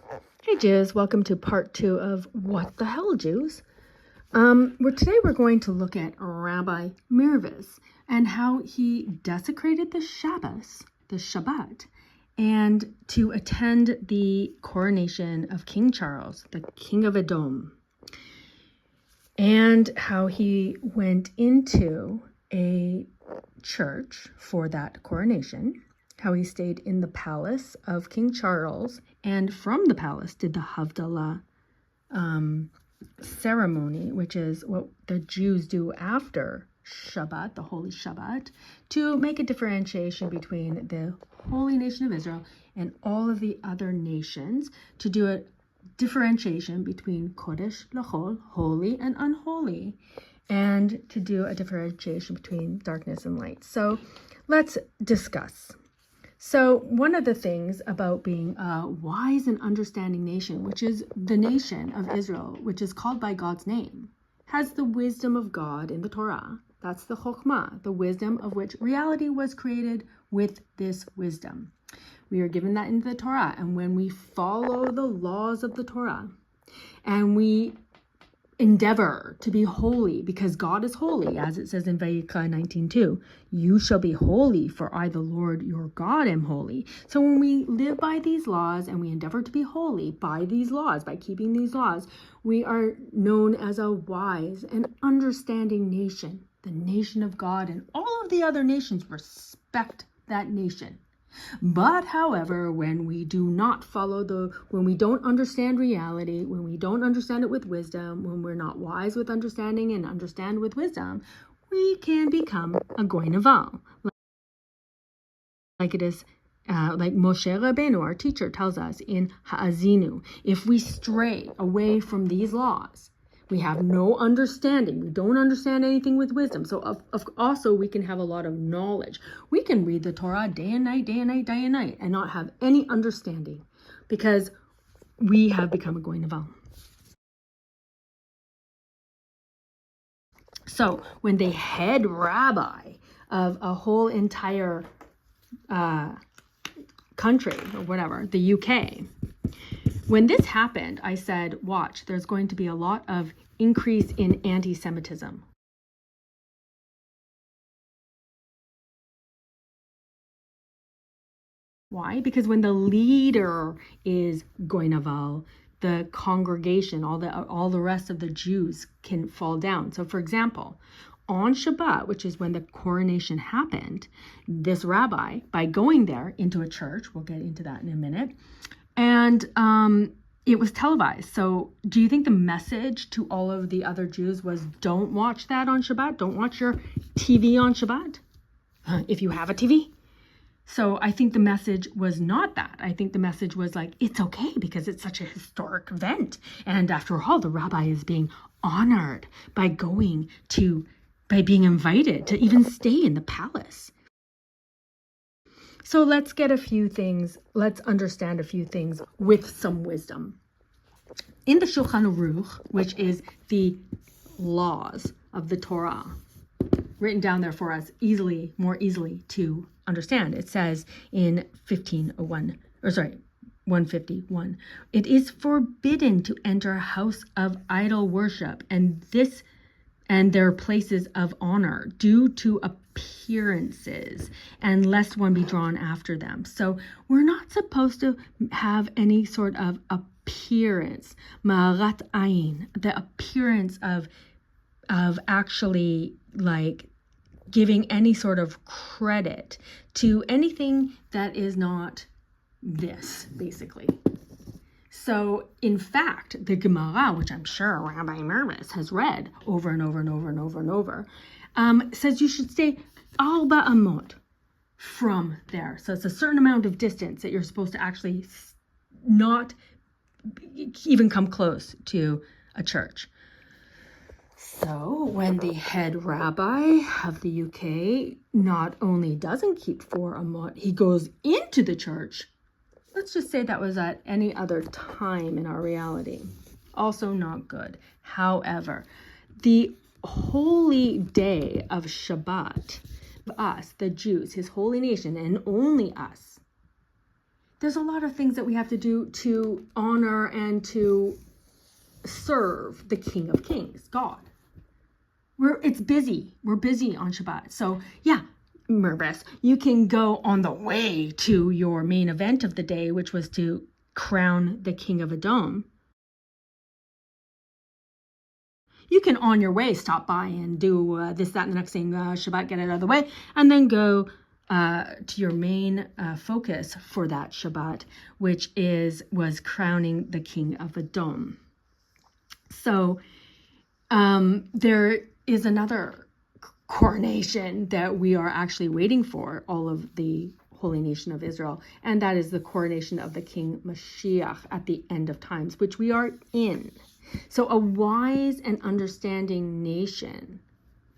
Hey Jews, welcome to part 2 of What the Hell Jews? Today we're going to look at Rabbi Mirvis and how he desecrated the Shabbat, and to attend the coronation of King Charles, the King of Edom, and how he went into a church for that coronation, how he stayed in the palace of King Charles, and from the palace did the Havdalah ceremony, which is what the Jews do after Shabbat, the Holy Shabbat, to make a differentiation between the holy nation of Israel and all of the other nations, to do a differentiation between Kodesh L'chol, holy and unholy, and to do a differentiation between darkness and light. So let's discuss. So one of the things about being a wise and understanding nation, which is the nation of Israel, which is called by God's name, has the wisdom of God in the Torah. That's the Chokhmah, the wisdom of which reality was created with this wisdom. We are given that in the Torah. And when we follow the laws of the Torah and we endeavor to be holy because God is holy, as it says in Vayikra 19:2, you shall be holy, for I, the Lord your God, am holy. So when we live by these laws and we endeavor to be holy by these laws, by keeping these laws, we are known as a wise and understanding nation, the nation of God, and all of the other nations respect that nation. But however, when we do not when we don't understand reality, when we don't understand it with wisdom, when we're not wise with understanding and understand with wisdom, we can become a GOY NEVAL. Like it is, like Moshe Rabbeinu, our teacher, tells us in Ha'azinu, if we stray away from these laws, we have no understanding. We don't understand anything with wisdom. So also we can have a lot of knowledge. We can read the Torah day and night, day and night, day and night, and not have any understanding because we have become a GOY NEVAL. So when the head rabbi of a whole entire country or whatever, the UK, when this happened, I said, watch, there's going to be a lot of increase in anti-Semitism. Why? Because when the leader is GOY NEVAL, the congregation, all the rest of the Jews can fall down. So for example, on Shabbat, which is when the coronation happened, this rabbi, by going there into a church, we'll get into that in a minute, and it was televised. So do you think the message to all of the other Jews was, don't watch that on Shabbat? Don't watch your TV on Shabbat? If you have a TV? So I think the message was not that. I think the message was like, it's okay because it's such a historic event. And after all, the rabbi is being honored by being invited to even stay in the palace. So let's understand a few things with some wisdom. In the Shulchan Aruch, which is the laws of the Torah, written down there for us more easily to understand, it says in 151, it is forbidden to enter a house of idol worship and their places of honor due to appearances, and lest one be drawn after them. So we're not supposed to have any sort of appearance, ma'arat ayin, the appearance of actually like giving any sort of credit to anything that is not this, basically. So, in fact, the Gemara, which I'm sure Rabbi Mirvis has read over and over and over and over and over, says you should stay arba amot from there. So it's a certain amount of distance that you're supposed to actually not even come close to a church. So when the head rabbi of the UK not only doesn't keep 4 amot, he goes into the church. Let's just say that was at any other time in our reality. Also not good. However, the holy day of Shabbat, us, the Jews, his holy nation, and only us, there's a lot of things that we have to do to honor and to serve the King of Kings, God. It's busy. We're busy on Shabbat. So yeah, Mirvis, you can go on the way to your main event of the day, which was to crown the King of Edom. You can on your way stop by and do this, that, and the next thing, Shabbat, get it out of the way, and then go to your main focus for that Shabbat, which was crowning the King of Edom. So there is another coronation that we are actually waiting for, all of the holy nation of Israel, and that is the coronation of the King Mashiach at the end of times, which we are in. So a wise and understanding nation,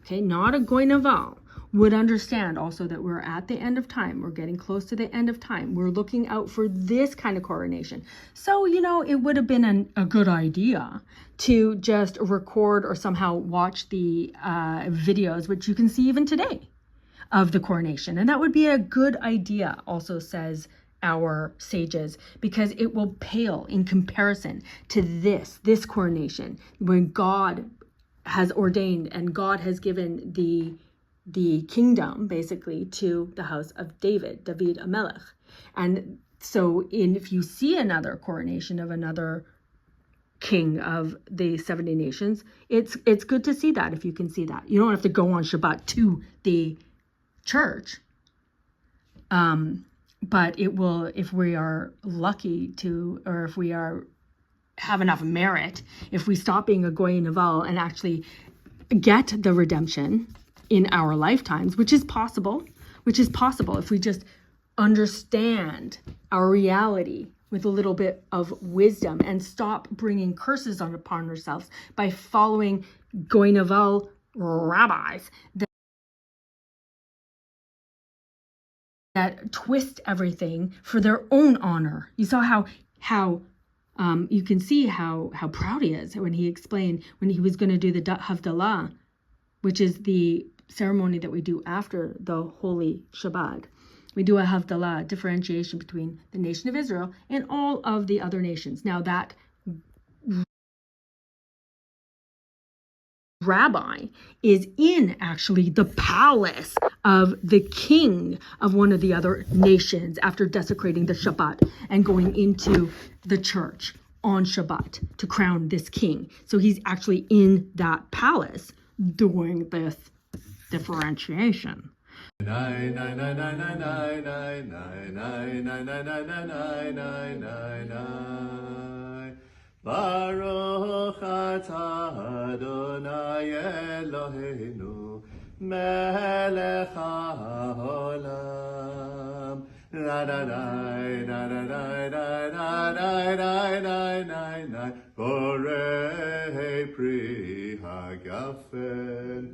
okay, not a GOY NEVAL, would understand also that we're at the end of time. We're getting close to the end of time. We're looking out for this kind of coronation. So, it would have been a good idea to just record or somehow watch the videos, which you can see even today, of the coronation. And that would be a good idea, also says our sages, because it will pale in comparison to this coronation, when God has ordained and God has given the kingdom basically to the house of David Amelech. And so if you see another coronation of another king of the 70 nations, it's good to see that if you can see that. You don't have to go on Shabbat to the church. But it will, if we are lucky to, or if we have enough merit, if we stop being a GOY NEVAL and actually get the redemption in our lifetimes, which is possible if we just understand our reality with a little bit of wisdom and stop bringing curses upon ourselves by following GOY NEVAL rabbis that twist everything for their own honor. You saw how you can see how proud he is when he explained when he was going to do the Havdalah, which is the ceremony that we do after the Holy Shabbat. We do a Havdalah, differentiation between the nation of Israel and all of the other nations. Now that rabbi is in actually the palace of the king of one of the other nations after desecrating the Shabbat and going into the church on Shabbat to crown this king. So he's actually in that palace doing this differentiation. Baruch atah Adonai Eloheinu melech haolam. Na na na na na na na na na na na borei pri hagafen.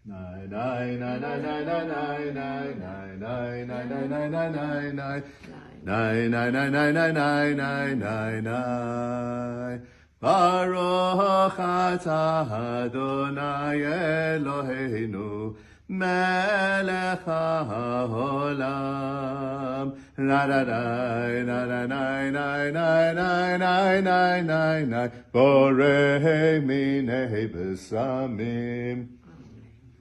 Na na na na na na na na na na na na na. Nai nai nai nai nai nai nai nai nai Baruch atah Adonai Eloheinu melech haolam. Na na na na na na na na na na na na borei minei besamim.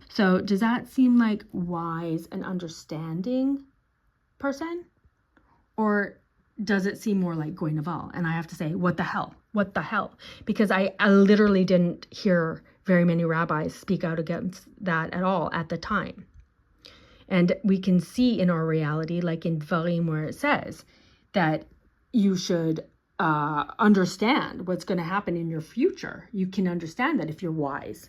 So does that seem like wise and understanding person? Or does it seem more like GOY NEVAL? And I have to say, what the hell? What the hell? Because I literally didn't hear very many rabbis speak out against that at all at the time. And we can see in our reality, like in Dvarim, where it says that you should understand what's going to happen in your future. You can understand that if you're wise.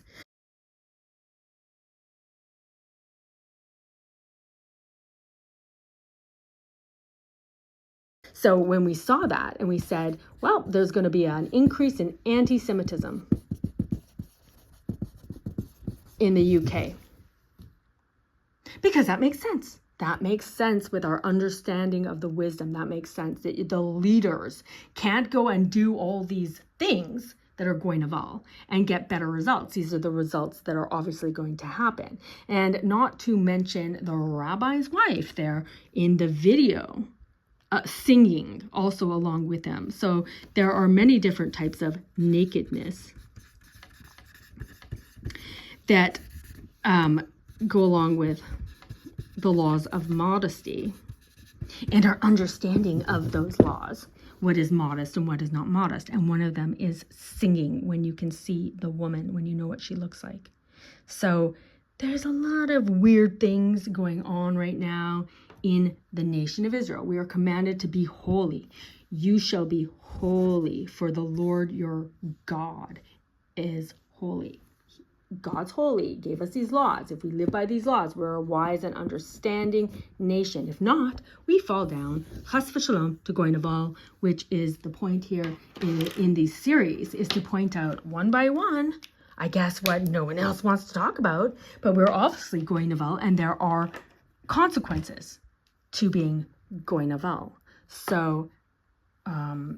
So when we saw that and we said, well, there's going to be an increase in anti-Semitism in the UK. Because that makes sense. That makes sense with our understanding of the wisdom. That makes sense that the leaders can't go and do all these things that are GOY NEVAL and get better results. These are the results that are obviously going to happen. And not to mention the rabbi's wife there in the video singing also along with them. So there are many different types of nakedness that go along with the laws of modesty and our understanding of those laws. What is modest and what is not modest. And one of them is singing, when you can see the woman, when you know what she looks like. So there's a lot of weird things going on right now in the nation of Israel. We are commanded to be holy. You shall be holy, for the Lord your God is holy. God's holy, gave us these laws. If we live by these laws, we're a wise and understanding nation. If not, we fall down, chas v'shalom, to GOY NEVAL, which is the point here in these series, is to point out one by one, I guess, what no one else wants to talk about, but we're obviously GOY NEVAL, and there are consequences to being GOY NEVAL. So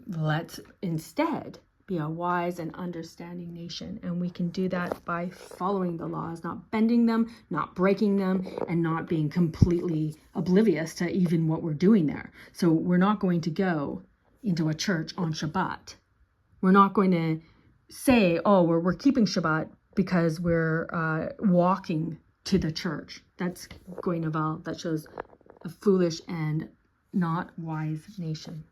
let's instead be a wise and understanding nation. And we can do that by following the laws, not bending them, not breaking them, and not being completely oblivious to even what we're doing there. So we're not going to go into a church on Shabbat. We're not going to say, oh, we're keeping Shabbat because we're walking to the church. That's GOY NEVAL. That shows a foolish and not wise nation.